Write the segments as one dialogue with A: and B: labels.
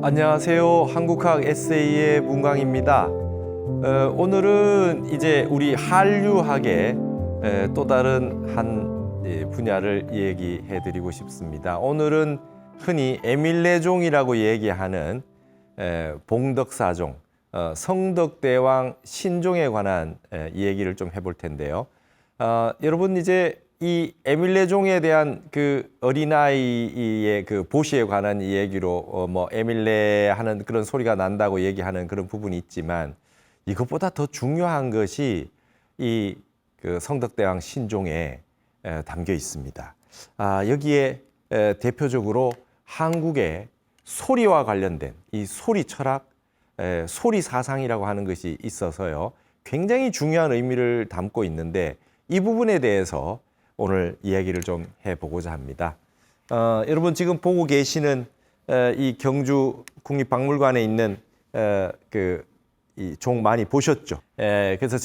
A: 안녕하세요. 한국학 에세이의 문광입니다. 오늘은 이제 우리 한류학의 또 다른 한 분야를 얘기해 드리고 싶습니다. 오늘은 흔히 에밀레종이라고 얘기하는 봉덕사종, 성덕대왕 신종에 관한 얘기를 좀 해볼 텐데요. 여러분 이제 이 에밀레종에 대한 그 어린아이의 그 보시에 관한 얘기로 뭐 에밀레 하는 그런 소리가 난다고 얘기하는 그런 부분이 있지만 이것보다 더 중요한 것이 이 그 성덕대왕 신종에 담겨 있습니다. 여기에 대표적으로 한국의 소리와 관련된 이 소리 철학, 소리 사상이라고 하는 것이 있어서요. 굉장히 중요한 의미를 담고 있는데 이 부분에 대해서 오늘 이야기를 좀 해보고자 합니다. 여러분 지금 보고 계시는 이 경주 국립박물관에 있는 이 종 많이 보셨죠? 그래서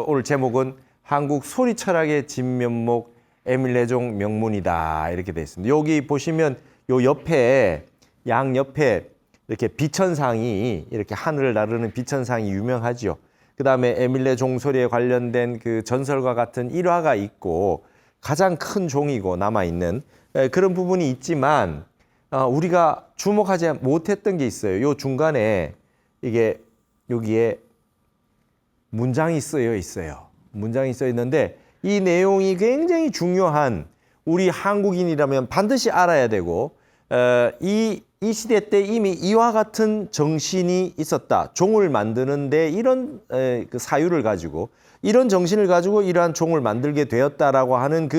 A: 오늘 제목은 한국 소리 철학의 진면목 에밀레종 명문이다 이렇게 되어 있습니다. 여기 보시면 요 옆에 양 옆에 이렇게 비천상이 이렇게 하늘을 나르는 비천상이 유명하죠. 그 다음에 에밀레 종소리에 관련된 그 전설과 같은 일화가 있고 가장 큰 종이고 남아있는 그런 부분이 있지만 우리가 주목하지 못했던 게 있어요. 요 중간에 이게 여기에 문장이 쓰여 있어요. 문장이 쓰여 있는데 이 내용이 굉장히 중요한 우리 한국인이라면 반드시 알아야 되고 이 시대 때 이미 이와 같은 정신이 있었다. 종을 만드는데 이런 그 사유를 가지고 이런 정신을 가지고 이러한 종을 만들게 되었다라고 하는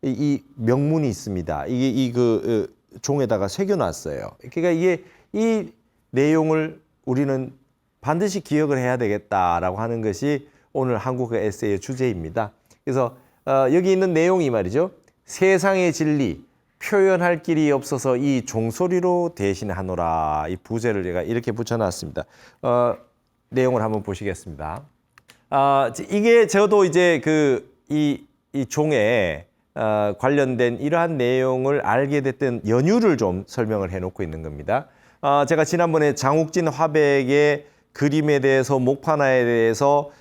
A: 이 명문이 있습니다. 이게 종에다가 새겨놨어요. 그러니까 이게 이 내용을 우리는 반드시 기억을 해야 되겠다라고 하는 것이 오늘 한국어 에세이의 주제입니다. 그래서 여기 있는 내용이 말이죠. 세상의 진리 표현할 길이 없어서 이 종소리로 대신하노라. 이 부제를 제가 이렇게 붙여놨습니다. 내용을 한번 보시겠습니다. 이게 저도 이제 이 종에 관련된 이러한 내용을 알게 됐던 연유를 좀 설명을 해놓고 있는 겁니다. 제가 지난번에 장욱진 화백의 그림에 대해서 목판화에 대해서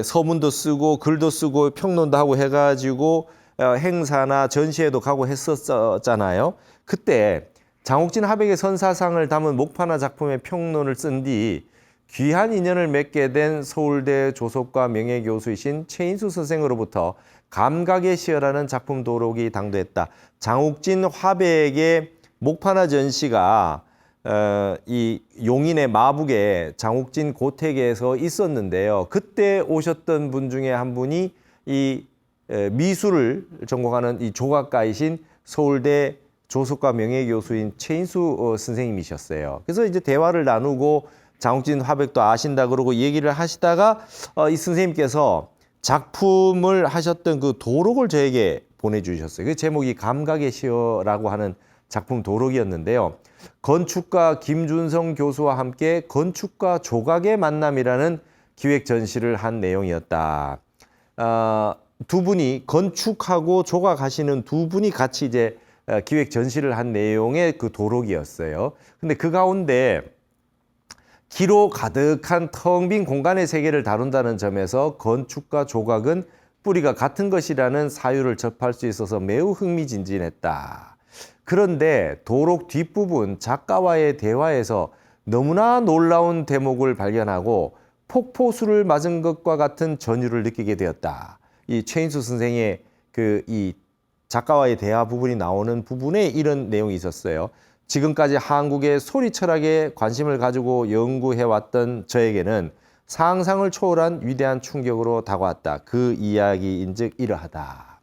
A: 서문도 쓰고 글도 쓰고 평론도 하고 해가지고 행사나 전시회도 가고 했었잖아요. 그때 장욱진 화백의 선사상을 담은 목판화 작품의 평론을 쓴 뒤 귀한 인연을 맺게 된 서울대 조속과 명예교수이신 최인수 선생으로부터 감각의 시어라는 작품 도록이 당도했다. 장욱진 화백의 목판화 전시가 이 용인의 마북에 장욱진 고택에서 있었는데요. 그때 오셨던 분 중에 한 분이 이 미술을 전공하는 이 조각가이신 서울대 조속과 명예교수인 최인수 선생님이셨어요. 그래서 이제 대화를 나누고 장욱진 화백도 아신다 그러고 얘기를 하시다가 이 선생님께서 작품을 하셨던 그 도록을 저에게 보내주셨어요. 그 제목이 감각의 시어라고 하는 작품 도록이었는데요. 건축가 김준성 교수와 함께 건축과 조각의 만남이라는 기획 전시를 한 내용이었다. 두 분이 건축하고 조각하시는 두 분이 같이 이제 기획 전시를 한 내용의 그 도록이었어요. 근데 그 가운데 기로 가득한 텅 빈 공간의 세계를 다룬다는 점에서 건축과 조각은 뿌리가 같은 것이라는 사유를 접할 수 있어서 매우 흥미진진했다. 그런데 도록 뒷부분 작가와의 대화에서 너무나 놀라운 대목을 발견하고 폭포수를 맞은 것과 같은 전율을 느끼게 되었다. 이 최인수 선생의 이 작가와의 대화 부분이 나오는 부분에 이런 내용이 있었어요. 지금까지 한국의 소리 철학에 관심을 가지고 연구해왔던 저에게는 상상을 초월한 위대한 충격으로 다가왔다. 그 이야기인즉 이러하다.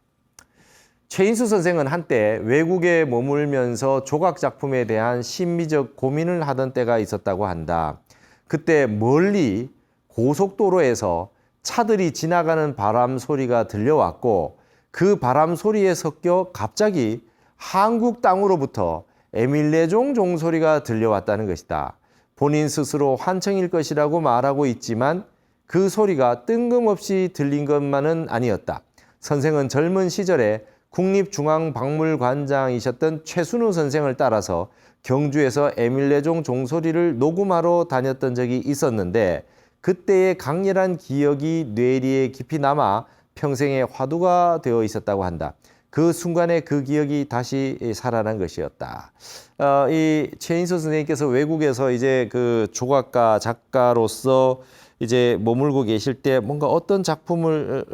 A: 최인수 선생은 한때 외국에 머물면서 조각 작품에 대한 심미적 고민을 하던 때가 있었다고 한다. 그때 멀리 고속도로에서 차들이 지나가는 바람 소리가 들려왔고 그 바람 소리에 섞여 갑자기 한국 땅으로부터 에밀레종 종소리가 들려왔다는 것이다. 본인 스스로 환청일 것이라고 말하고 있지만 그 소리가 뜬금없이 들린 것만은 아니었다. 선생은 젊은 시절에 국립중앙박물관장이셨던 최순우 선생을 따라서 경주에서 에밀레종 종소리를 녹음하러 다녔던 적이 있었는데 그때의 강렬한 기억이 뇌리에 깊이 남아 평생의 화두가 되어 있었다고 한다. 그 순간에 그 기억이 다시 살아난 것이었다. 이 최인수 선생님께서 외국에서 이제 그 조각가 작가로서 이제 머물고 계실 때 뭔가 어떤 작품을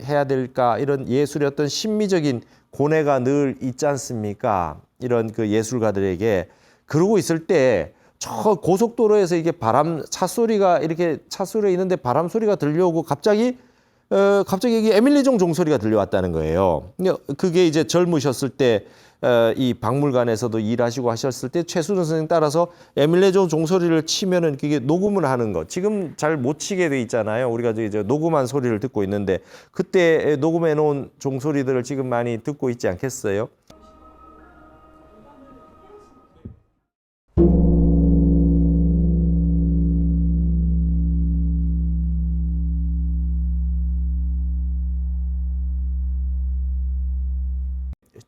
A: 해야 될까 이런 예술의 어떤 심미적인 고뇌가 늘 있지 않습니까? 이런 그 예술가들에게 그러고 있을 때 저 고속도로에서 이게 차 소리가 이렇게 차 소리가 있는데 바람 소리가 들려오고 갑자기 이게 에밀레종 종소리가 들려왔다는 거예요. 그게 이제 젊으셨을 때 이 박물관에서도 일하시고 하셨을 때 최순원 선생 따라서 에밀레종 종소리를 치면은 그게 녹음을 하는 거. 지금 잘 못 치게 돼 있잖아요. 우리가 이제 녹음한 소리를 듣고 있는데 그때 녹음해 놓은 종소리들을 지금 많이 듣고 있지 않겠어요?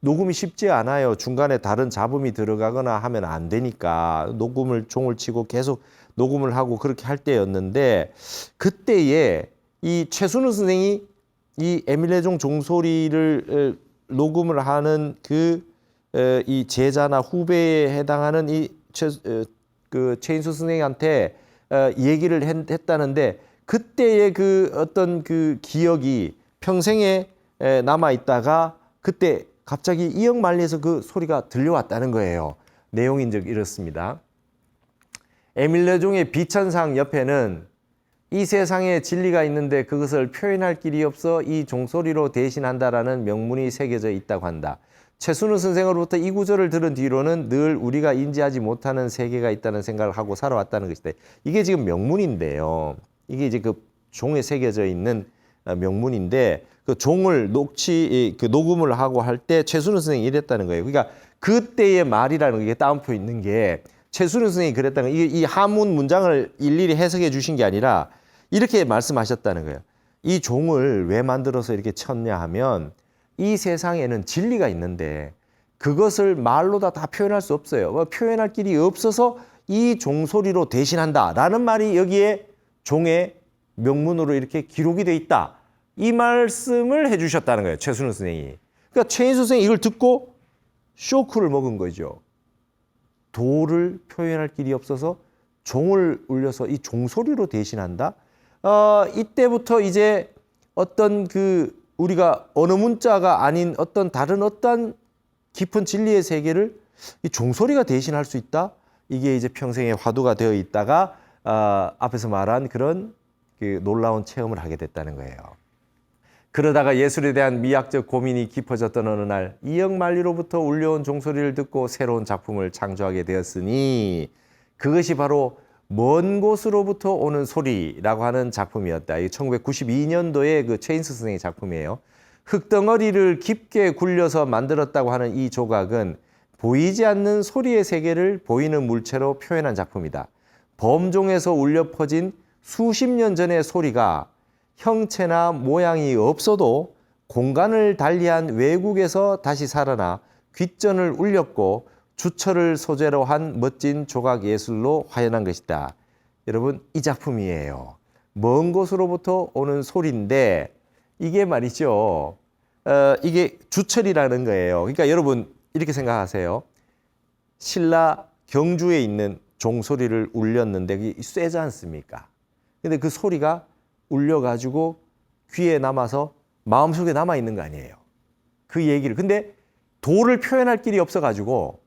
A: 녹음이 쉽지 않아요. 중간에 다른 잡음이 들어가거나 하면 안 되니까 종을 치고 계속 녹음을 하고 그렇게 할 때였는데 그때에 이 최순우 선생이 이 에밀레종 종소리를 녹음을 하는 이 제자나 후배에 해당하는 그 최인수 선생한테 얘기를 했다는데 그때의 그 어떤 그 기억이 평생에 남아 있다가 그때 갑자기 이역만리에서 그 소리가 들려왔다는 거예요. 내용인 즉 이렇습니다. 에밀레종의 비천상 옆에는 이 세상에 진리가 있는데 그것을 표현할 길이 없어 이 종소리로 대신한다라는 명문이 새겨져 있다고 한다. 최순우 선생으로부터 이 구절을 들은 뒤로는 늘 우리가 인지하지 못하는 세계가 있다는 생각을 하고 살아왔다는 것이다. 이게 지금 명문인데요. 이게 이제 그 종에 새겨져 있는 명문인데 그 종을 녹음을 하고 할 때 최순우 선생이 이랬다는 거예요. 그러니까 그때의 말이라는 게 따옴표 있는 게 최순우 선생이 그랬다는 거예요. 이 한문 문장을 일일이 해석해 주신 게 아니라 이렇게 말씀하셨다는 거예요. 이 종을 왜 만들어서 이렇게 쳤냐 하면 이 세상에는 진리가 있는데 그것을 말로 다 표현할 수 없어요. 표현할 길이 없어서 이 종소리로 대신한다라는 말이 여기에 종의 명문으로 이렇게 기록이 돼 있다. 이 말씀을 해주셨다는 거예요. 최순우 선생이. 그러니까 최인수 선생이 이걸 듣고 쇼크를 먹은 거죠. 도를 표현할 길이 없어서 종을 울려서 이 종소리로 대신한다. 이때부터 이제 어떤 우리가 언어 문자가 아닌 다른 어떤 깊은 진리의 세계를 이 종소리가 대신할 수 있다. 이게 이제 평생의 화두가 되어 있다가 앞에서 말한 그런 놀라운 체험을 하게 됐다는 거예요. 그러다가 예술에 대한 미학적 고민이 깊어졌던 어느 날 이역만리로부터 울려온 종소리를 듣고 새로운 작품을 창조하게 되었으니 그것이 바로 먼 곳으로부터 오는 소리라고 하는 작품이었다. 1992년도에 그 최인수 선생의 작품이에요. 흙덩어리를 깊게 굴려서 만들었다고 하는 이 조각은 보이지 않는 소리의 세계를 보이는 물체로 표현한 작품이다. 범종에서 울려 퍼진 수십 년 전의 소리가 형체나 모양이 없어도 공간을 달리한 외국에서 다시 살아나 귓전을 울렸고 주철을 소재로 한 멋진 조각 예술로 화연한 것이다. 여러분, 이 작품이에요. 먼 곳으로부터 오는 소리인데 이게 말이죠. 이게 주철이라는 거예요. 그러니까 여러분 이렇게 생각하세요. 신라 경주에 있는 종소리를 울렸는데 그게 쇠지 않습니까? 근데 그 소리가 울려가지고 귀에 남아서 마음속에 남아있는 거 아니에요. 그 얘기를. 근데 도를 표현할 길이 없어가지고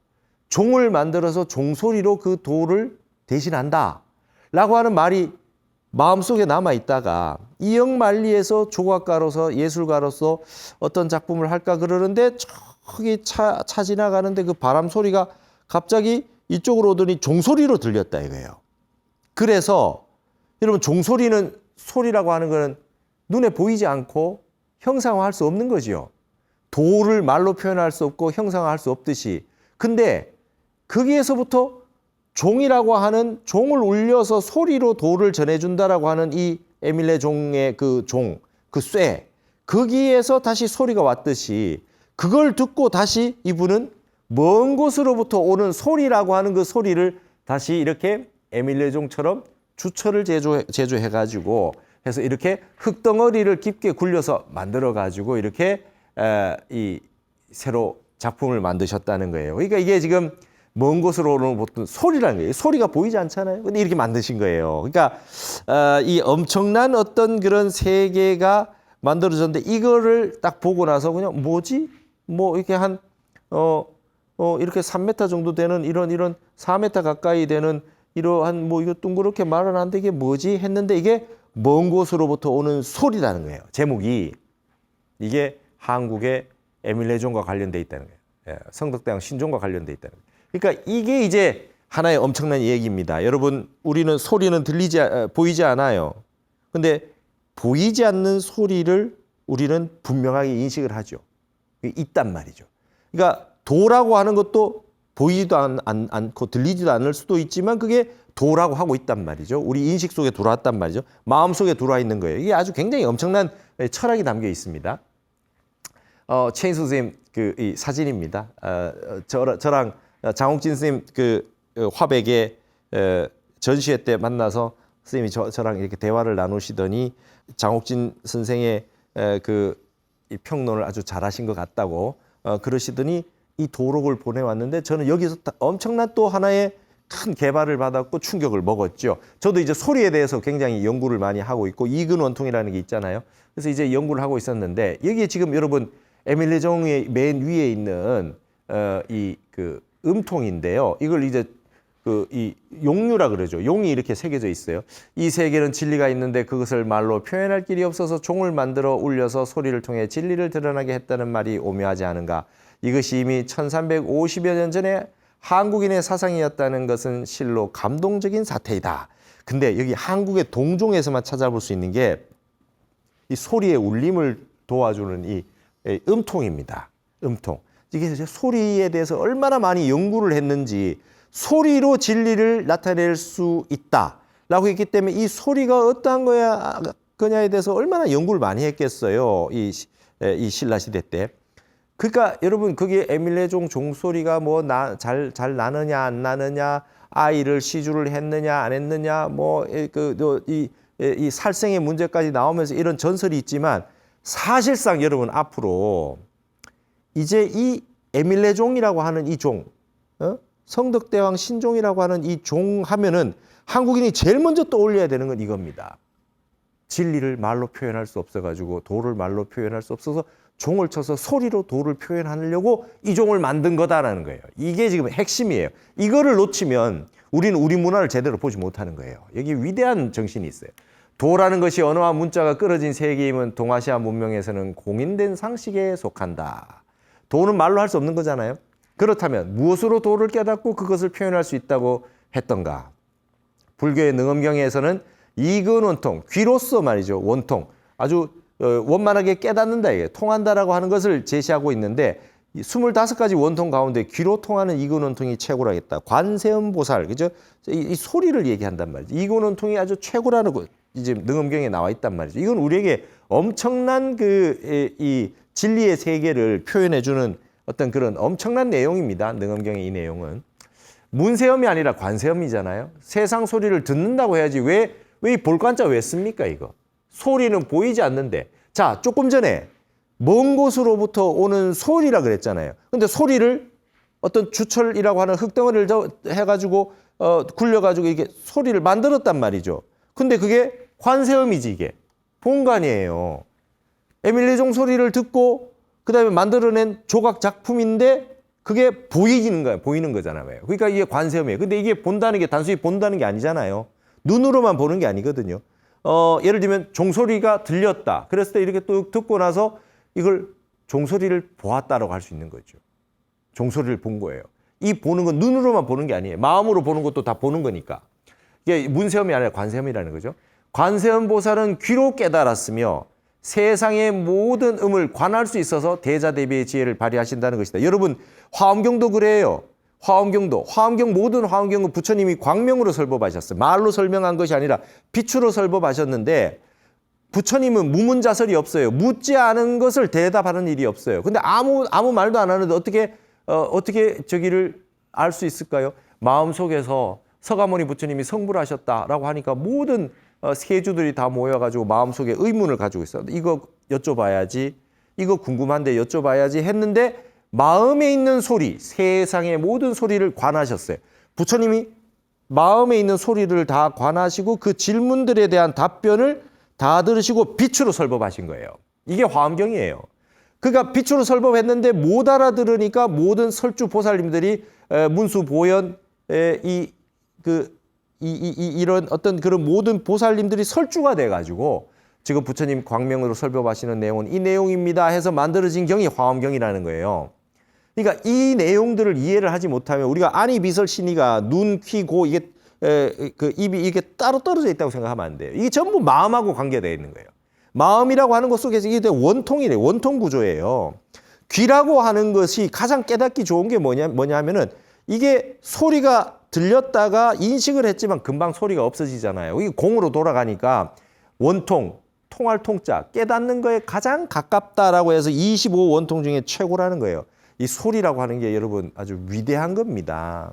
A: 종을 만들어서 종소리로 그 도를 대신한다 라고 하는 말이 마음속에 남아있다가 이역만리에서 조각가로서 예술가로서 어떤 작품을 할까 그러는데 저기 차 지나가는데 그 바람 소리가 갑자기 이쪽으로 오더니 종소리로 들렸다 이거예요. 그래서 여러분 종소리는 소리라고 하는 것은 눈에 보이지 않고 형상화할 수 없는 거지요. 도를 말로 표현할 수 없고 형상화할 수 없듯이. 근데 거기에서부터 종이라고 하는 종을 울려서 소리로 도를 전해준다라고 하는 이 에밀레 종의 그 종, 그 쇠. 거기에서 다시 소리가 왔듯이 그걸 듣고 다시 이분은 먼 곳으로부터 오는 소리라고 하는 그 소리를 다시 이렇게 에밀레종처럼 주철을 제조해가지고 해서 이렇게 흙덩어리를 깊게 굴려서 만들어가지고 이렇게 이 새로 작품을 만드셨다는 거예요. 그러니까 이게 지금 먼 곳으로 오는 보통 소리라는 거예요. 소리가 보이지 않잖아요. 근데 이렇게 만드신 거예요. 그러니까 이 엄청난 어떤 그런 세계가 만들어졌는데 이거를 딱 보고 나서 그냥 뭐지? 뭐 이렇게 한 이렇게 3m 정도 되는 이런 4m 가까이 되는 이러한 뭐 이거 둥그렇게 말아놨는데 이게 뭐지? 했는데 이게 먼 곳으로부터 오는 소리라는 거예요. 제목이 이게 한국의 에밀레종과 관련돼 있다는 거예요. 예, 성덕대왕 신종과 관련돼 있다는 거예요. 그러니까 이게 이제 하나의 엄청난 얘기입니다. 여러분, 우리는 소리는 보이지 않아요. 근데 보이지 않는 소리를 우리는 분명하게 인식을 하죠. 있단 말이죠. 그러니까 도라고 하는 것도 보이지도 않고 들리지도 않을 수도 있지만 그게 도라고 하고 있단 말이죠. 우리 인식 속에 들어왔단 말이죠. 마음 속에 들어와 있는 거예요. 이게 아주 굉장히 엄청난 철학이 담겨 있습니다. 최인수 선생님 이 사진입니다. 저랑 장옥진 선생님 화백에 전시회 때 만나서 선생님이 저랑 이렇게 대화를 나누시더니 장옥진 선생의 이 평론을 아주 잘하신 것 같다고 그러시더니 이 도록을 보내왔는데 저는 여기서 엄청난 또 하나의 큰 개발을 받았고 충격을 먹었죠. 저도 이제 소리에 대해서 굉장히 연구를 많이 하고 있고 이근 원통이라는 게 있잖아요. 그래서 이제 연구를 하고 있었는데 여기에 지금 여러분 에밀레종의 맨 위에 있는 이 음통인데요. 이걸 이제 이 용류라 그러죠. 용이 이렇게 새겨져 있어요. 이 세계는 진리가 있는데 그것을 말로 표현할 길이 없어서 종을 만들어 울려서 소리를 통해 진리를 드러나게 했다는 말이 오묘하지 않은가. 이것이 이미 1350여 년 전에 한국인의 사상이었다는 것은 실로 감동적인 사태이다. 근데 여기 한국의 동종에서만 찾아볼 수 있는 게 이 소리의 울림을 도와주는 이 음통입니다. 음통. 이게 소리에 대해서 얼마나 많이 연구를 했는지 소리로 진리를 나타낼 수 있다라고 했기 때문에 이 소리가 어떠한 거냐에 대해서 얼마나 연구를 많이 했겠어요. 이 신라 시대 때. 그러니까 여러분 그게 에밀레종 종소리가 뭐 잘 나느냐 안 나느냐 아이를 시주를 했느냐 안 했느냐 이 살생의 문제까지 나오면서 이런 전설이 있지만 사실상 여러분 앞으로 이제 이 에밀레종이라고 하는 이 종, 성덕대왕 신종이라고 하는 이 종 하면은 한국인이 제일 먼저 떠올려야 되는 건 이겁니다. 진리를 말로 표현할 수 없어가지고 도를 말로 표현할 수 없어서 종을 쳐서 소리로 도를 표현하려고 이 종을 만든 거다라는 거예요. 이게 지금 핵심이에요. 이거를 놓치면 우리는 우리 문화를 제대로 보지 못하는 거예요. 여기 위대한 정신이 있어요. 도라는 것이 언어와 문자가 끊어진 세계임은 동아시아 문명에서는 공인된 상식에 속한다. 도는 말로 할 수 없는 거잖아요. 그렇다면 무엇으로 도를 깨닫고 그것을 표현할 수 있다고 했던가? 불교의 능엄경에서는 이근 원통, 귀로서 말이죠. 원통, 아주 원만하게 깨닫는다, 이게 통한다라고 하는 것을 제시하고 있는데 25가지 원통 가운데 귀로 통하는 이근 원통이 최고라겠다. 관세음보살, 그죠? 이 소리를 얘기한단 말이죠. 이근 원통이 아주 최고라는 거 이제 능엄경에 나와 있단 말이죠. 이건 우리에게 엄청난 이 진리의 세계를 표현해주는 어떤 그런 엄청난 내용입니다. 능엄경의 이 내용은 문세음이 아니라 관세음이잖아요. 세상 소리를 듣는다고 해야지 왜 이 볼관자 왜 씁니까 이거? 소리는 보이지 않는데. 자, 조금 전에 먼 곳으로부터 오는 소리라 그랬잖아요. 근데 소리를 어떤 주철이라고 하는 흙덩어리를 해가지고 굴려가지고 이게 소리를 만들었단 말이죠. 근데 그게 관세음이지 이게. 본관이에요. 에밀레종 소리를 듣고 그다음에 만들어낸 조각 작품인데 그게 보이는 거예요. 보이는 거잖아요. 그러니까 이게 관세음이에요. 근데 이게 본다는 게 단순히 본다는 게 아니잖아요. 눈으로만 보는 게 아니거든요. 예를 들면 종소리가 들렸다. 그랬을 때 이렇게 또 듣고 나서 이걸 종소리를 보았다라고 할 수 있는 거죠. 종소리를 본 거예요. 이 보는 건 눈으로만 보는 게 아니에요. 마음으로 보는 것도 다 보는 거니까. 이게 문세음이 아니라 관세음이라는 거죠. 관세음 보살은 귀로 깨달았으며 세상의 모든 음을 관할 수 있어서 대자대비의 지혜를 발휘하신다는 것이다. 여러분 화엄경도 그래요. 화엄경 모든 화엄경은 부처님이 광명으로 설법하셨어요. 말로 설명한 것이 아니라 빛으로 설법하셨는데 부처님은 무문자설이 없어요. 묻지 않은 것을 대답하는 일이 없어요. 근데 아무 말도 안 하는데 어떻게 어떻게 저기를 알 수 있을까요? 마음속에서 서가모니 부처님이 성불하셨다라고 하니까 모든 세주들이 다 모여가지고 마음속에 의문을 가지고 있어요. 이거 여쭤봐야지, 이거 궁금한데 여쭤봐야지 했는데 마음에 있는 소리, 세상의 모든 소리를 관하셨어요. 부처님이 마음에 있는 소리를 다 관하시고 그 질문들에 대한 답변을 다 들으시고 빛으로 설법하신 거예요. 이게 화엄경이에요. 그러니까 빛으로 설법했는데 못 알아들으니까 모든 설주 보살님들이 문수 보현 이런 어떤 그런 모든 보살님들이 설주가 돼가지고 지금 부처님 광명으로 설법하시는 내용은 이 내용입니다 해서 만들어진 경이 화엄경이라는 거예요. 그러니까 이 내용들을 이해를 하지 못하면 우리가 안이 비설 신이가 눈, 귀, 고 이게 그 입이 이게 따로 떨어져 있다고 생각하면 안 돼요. 이게 전부 마음하고 관계되어 있는 거예요. 마음이라고 하는 것 속에서 이게 원통이래요. 원통 구조예요. 귀라고 하는 것이 가장 깨닫기 좋은 게 뭐냐면은 이게 소리가 들렸다가 인식을 했지만 금방 소리가 없어지잖아요. 이게 공으로 돌아가니까 원통, 통할 통자, 깨닫는 거에 가장 가깝다라고 해서 25 원통 중에 최고라는 거예요. 이 소리라고 하는 게 여러분 아주 위대한 겁니다.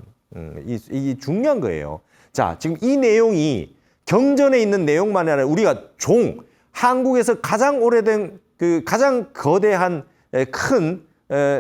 A: 이 중요한 거예요. 자, 지금 이 내용이 경전에 있는 내용만이 아니라 우리가 한국에서 가장 오래된 그 가장 거대한 큰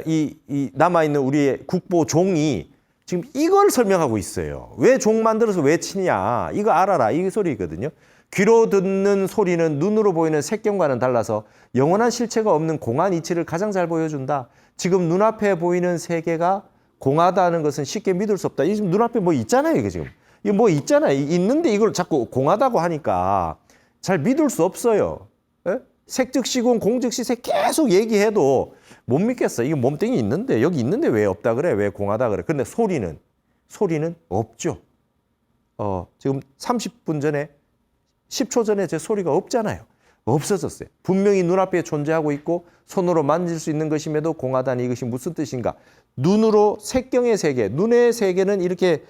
A: 이 남아있는 우리의 국보 종이 지금 이걸 설명하고 있어요. 왜 종 만들어서 왜 치냐? 이거 알아라. 이 소리거든요. 귀로 듣는 소리는 눈으로 보이는 색경과는 달라서 영원한 실체가 없는 공한 이치를 가장 잘 보여준다. 지금 눈앞에 보이는 세계가 공하다는 것은 쉽게 믿을 수 없다. 이 지금 눈앞에 뭐 있잖아요. 이게 지금. 이거 뭐 있잖아요. 있는데 이걸 자꾸 공하다고 하니까 잘 믿을 수 없어요. 에? 색즉시공, 공즉시색 계속 얘기해도 못 믿겠어. 이게 몸뚱이 있는데 여기 있는데 왜 없다 그래? 왜 공하다 그래? 근데 소리는 없죠. 지금 30분 전에 10초 전에 제 소리가 없잖아요. 없어졌어요. 분명히 눈앞에 존재하고 있고 손으로 만질 수 있는 것임에도 공하다니 이것이 무슨 뜻인가? 눈으로 색경의 세계, 눈의 세계는 이렇게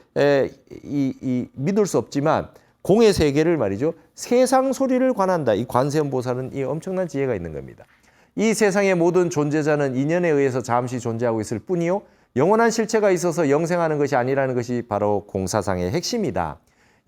A: 믿을 수 없지만 공의 세계를 말이죠. 세상 소리를 관한다. 이 관세음보살은 이 엄청난 지혜가 있는 겁니다. 이 세상의 모든 존재자는 인연에 의해서 잠시 존재하고 있을 뿐이요. 영원한 실체가 있어서 영생하는 것이 아니라는 것이 바로 공사상의 핵심이다.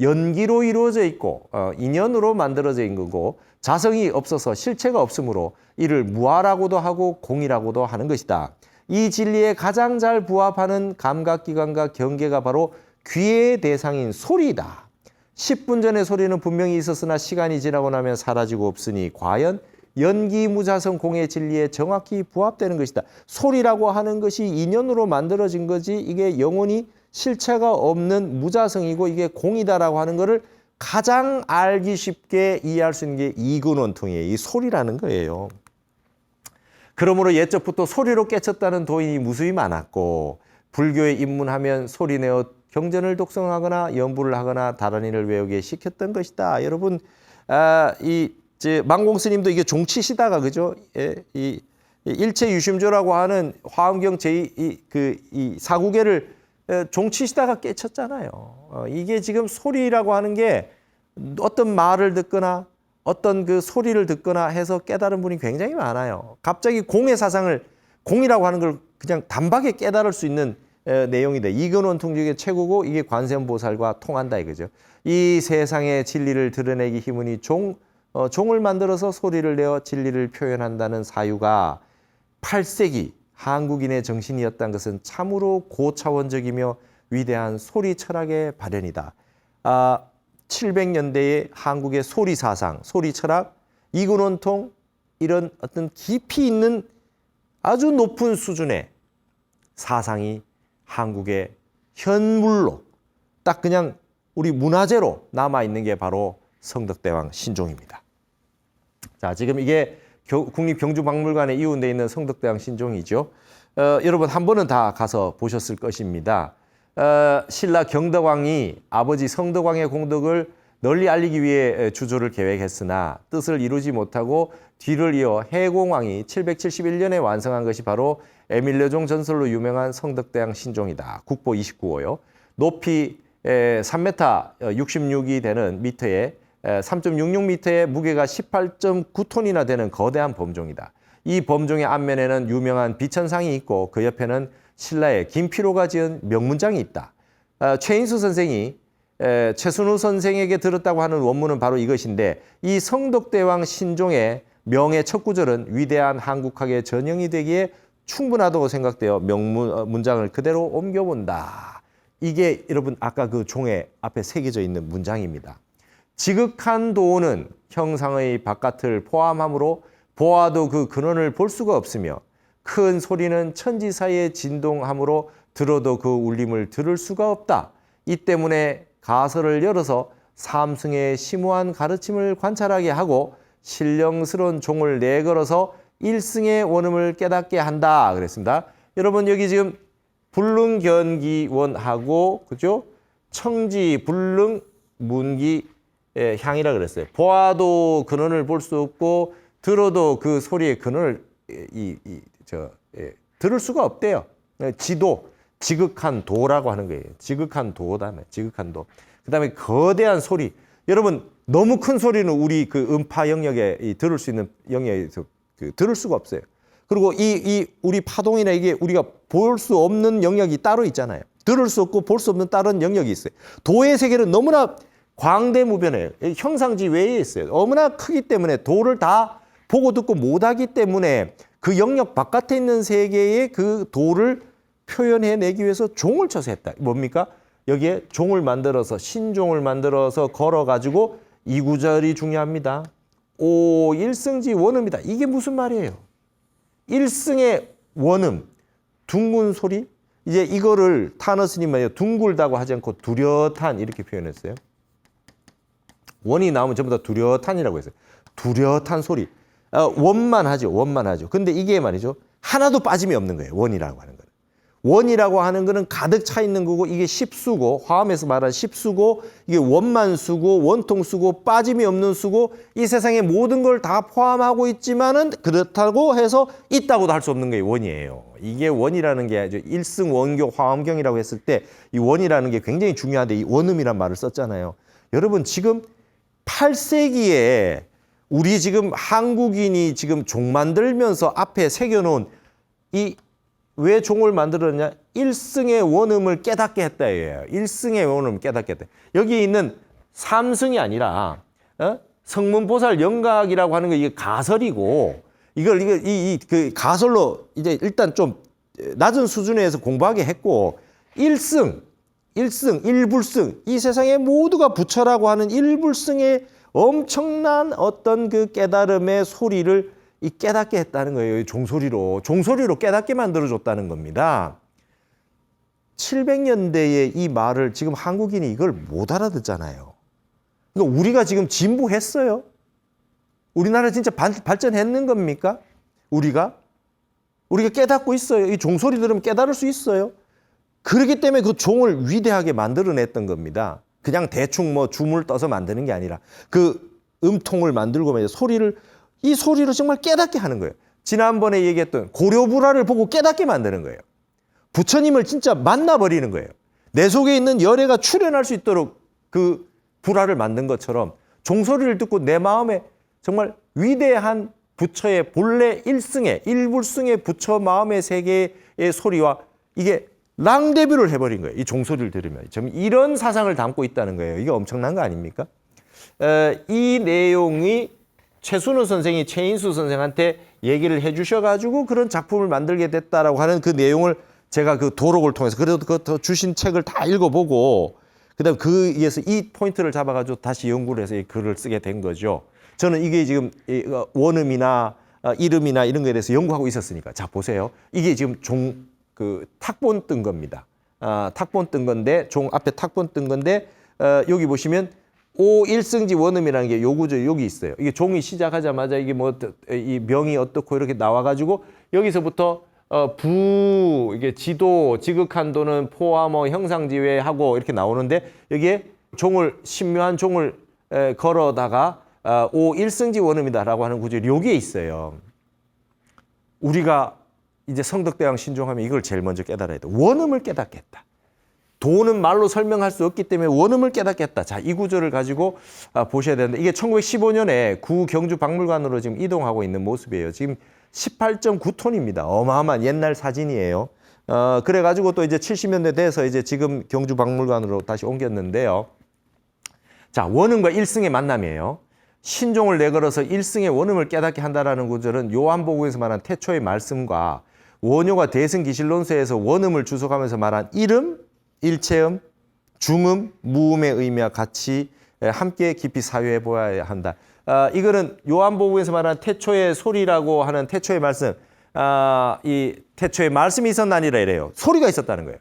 A: 연기로 이루어져 있고 인연으로 만들어져 있는 거고 자성이 없어서 실체가 없으므로 이를 무아라고도 하고 공이라고도 하는 것이다. 이 진리에 가장 잘 부합하는 감각기관과 경계가 바로 귀의 대상인 소리다. 10분 전의 소리는 분명히 있었으나 시간이 지나고 나면 사라지고 없으니 과연 연기무자성 공의 진리에 정확히 부합되는 것이다. 소리라고 하는 것이 인연으로 만들어진 거지 이게 영원히 실체가 없는 무자성이고 이게 공이다라고 하는 것을 가장 알기 쉽게 이해할 수 있는 게 이근원통이에요. 이 소리라는 거예요. 그러므로 옛적부터 소리로 깨쳤다는 도인이 무수히 많았고 불교에 입문하면 소리내어 경전을 독송하거나 연부를 하거나 다른 일을 외우게 시켰던 것이다. 여러분 망공 스님도 이게 종치시다가 그죠? 이 일체 유심조라고 하는 화엄경 이 사구계를 종치시다가 깨쳤잖아요. 이게 지금 소리라고 하는 게 어떤 말을 듣거나 어떤 그 소리를 듣거나 해서 깨달은 분이 굉장히 많아요. 갑자기 공의 사상을 공이라고 하는 걸 그냥 단박에 깨달을 수 있는 내용이다. 이근원통 중에 최고고 이게 관세음보살과 통한다 이거죠. 이 세상의 진리를 드러내기 힘으니 종을 만들어서 소리를 내어 진리를 표현한다는 사유가 8세기 한국인의 정신이었다는 것은 참으로 고차원적이며 위대한 소리 철학의 발현이다. 700년대의 한국의 소리 사상, 소리 철학, 이근원통 이런 어떤 깊이 있는 아주 높은 수준의 사상이 한국의 현물로 딱 그냥 우리 문화재로 남아있는 게 바로 성덕대왕 신종입니다. 자, 지금 이게 국립경주박물관에 이운되어 있는 성덕대왕 신종이죠. 여러분 한 번은 다 가서 보셨을 것입니다. 신라 경덕왕이 아버지 성덕왕의 공덕을 널리 알리기 위해 주조를 계획했으나 뜻을 이루지 못하고 뒤를 이어 해공왕이 771년에 완성한 것이 바로 에밀레종 전설로 유명한 성덕대왕 신종이다. 국보 29호요. 높이 3m 66이 되는 미터에 3.66m의 무게가 18.9톤이나 되는 거대한 범종이다. 이 범종의 앞면에는 유명한 비천상이 있고 그 옆에는 신라에 김피로가 지은 명문장이 있다. 최인수 선생이 최순우 선생에게 들었다고 하는 원문은 바로 이것인데 이 성덕대왕 신종의 명의 첫 구절은 위대한 한국학의 전형이 되기에 충분하다고 생각되어 문장을 그대로 옮겨본다. 이게 여러분 아까 그 종의 앞에 새겨져 있는 문장입니다. 지극한 도는 형상의 바깥을 포함하므로 보아도 그 근원을 볼 수가 없으며 큰 소리는 천지사이에 진동하므로 들어도 그 울림을 들을 수가 없다. 이 때문에 가설을 열어서 삼승의 심오한 가르침을 관찰하게 하고 신령스러운 종을 내걸어서 일승의 원음을 깨닫게 한다. 그랬습니다. 여러분 여기 지금 불릉견기원하고 그죠? 청지 불릉 문기 향이라 그랬어요. 보아도 근원을 볼 수 없고 들어도 그 소리의 근원을 들을 수가 없대요. 지도, 지극한 도라고 하는 거예요. 지극한 도다음에 지극한 도. 그다음에 거대한 소리. 여러분 너무 큰 소리는 우리 그 음파 영역에 들을 수 있는 영역에서 들을 수가 없어요. 그리고 우리 파동이나 이게 우리가 볼 수 없는 영역이 따로 있잖아요. 들을 수 없고 볼 수 없는 다른 영역이 있어요. 도의 세계는 너무나 광대무변해요. 형상지 외에 있어요. 너무나 크기 때문에 도를 다 보고 듣고 못하기 때문에 그 영역 바깥에 있는 세계의 그 도를 표현해내기 위해서 종을 쳐서 했다. 뭡니까? 여기에 종을 만들어서 신종을 만들어서 걸어가지고 이 구절이 중요합니다. 오 일승지 원음이다. 이게 무슨 말이에요? 일승의 원음, 둥근 소리. 이제 이거를 타너 스님은 둥글다고 하지 않고 두렷한 이렇게 표현했어요. 원이 나오면 전부 다 두렷한이라고 했어요. 두렷한 소리. 원만 하죠. 원만 하죠. 근데 이게 말이죠. 하나도 빠짐이 없는 거예요. 원이라고 하는 거는. 원이라고 하는 거는 가득 차 있는 거고 이게 십수고 화엄에서 말하는 십수고 이게 원만수고 원통수고 빠짐이 없는 수고 이 세상의 모든 걸 다 포함하고 있지만은 그렇다고 해서 있다고도 할 수 없는 게 원이에요. 이게 원이라는 게 일승 원교 화엄경이라고 했을 때 이 원이라는 게 굉장히 중요한데 이 원음이란 말을 썼잖아요. 여러분 지금 8세기에 우리 지금 한국인이 지금 종 만들면서 앞에 새겨놓은 이 왜 종을 만들었냐? 일승의 원음을 깨닫게 했다. 예요. 일승의 원음을 깨닫게 했다. 여기 있는 삼승이 아니라 성문보살 영각이라고 하는 거 이게 가설이고 그 가설로 이제 일단 좀 낮은 수준에서 공부하게 했고 일승, 일불승 이 세상에 모두가 부처라고 하는 일불승의 엄청난 어떤 그 깨달음의 소리를 깨닫게 했다는 거예요. 종소리로 깨닫게 만들어줬다는 겁니다. 700년대에 이 말을 지금 한국인이 이걸 못 알아듣잖아요. 그러니까 우리가 지금 진보했어요. 우리나라 진짜 발전했는 겁니까? 우리가 깨닫고 있어요. 이 종소리 들으면 깨달을 수 있어요. 그렇기 때문에 그 종을 위대하게 만들어냈던 겁니다. 그냥 대충 뭐 줌을 떠서 만드는 게 아니라 그 음통을 만들고 이 소리를 정말 깨닫게 하는 거예요. 지난번에 얘기했던 고려불화를 보고 깨닫게 만드는 거예요. 부처님을 진짜 만나버리는 거예요. 내 속에 있는 열애가 출현할 수 있도록 그 불화를 만든 것처럼 종소리를 듣고 내 마음에 정말 위대한 부처의 본래 일불승의 부처 마음의 세계의 소리와 이게 랑데뷰를 해버린 거예요. 이 종소리를 들으면. 좀 이런 사상을 담고 있다는 거예요. 이게 엄청난 거 아닙니까? 이 내용이 최순우 선생이 최인수 선생한테 얘기를 해주셔가지고 그런 작품을 만들게 됐다라고 하는 그 내용을 제가 그 도록을 통해서 그래도 그 주신 책을 다 읽어보고 그다음 그에서 이 포인트를 잡아가지고 다시 연구를 해서 이 글을 쓰게 된 거죠. 저는 이게 지금 원음이나 이름이나 이런 거에 대해서 연구하고 있었으니까 자 보세요. 이게 지금 탁본 뜬 겁니다. 탁본 뜬 건데 종 앞에 탁본 뜬 건데 여기 보시면 오일승지 원음이라는 게 요 구조 여기 있어요. 이게 종이 시작하자마자 이게 이 명이 어떻고 이렇게 나와가지고 여기서부터 이게 지도, 지극한 도는 포함어 형상지외 하고 이렇게 나오는데 여기에 신묘한 종을 걸어다가 오일승지 원음이다라고 하는 구절이 여기에 있어요. 우리가 이제 성덕대왕 신종하면 이걸 제일 먼저 깨달아야 돼. 원음을 깨닫겠다. 도는 말로 설명할 수 없기 때문에 원음을 깨닫겠다. 자, 이 구절을 가지고 보셔야 되는데 이게 1915년에 구경주박물관으로 지금 이동하고 있는 모습이에요. 지금 18.9톤입니다. 어마어마한 옛날 사진이에요. 그래가지고 또 이제 70년대 돼서 이제 지금 경주박물관으로 다시 옮겼는데요. 자, 원음과 일승의 만남이에요. 신종을 내걸어서 일승의 원음을 깨닫게 한다라는 구절은 요한복음에서 말한 태초의 말씀과 원효가 대승기실론서에서 원음을 주석하면서 말한 일음, 일체음, 중음, 무음의 의미와 같이 함께 깊이 사유해 보아야 한다. 이거는 요한복음에서 말한 태초의 소리라고 하는 태초의 말씀, 이 태초의 말씀이 있었나니라 이래요. 소리가 있었다는 거예요.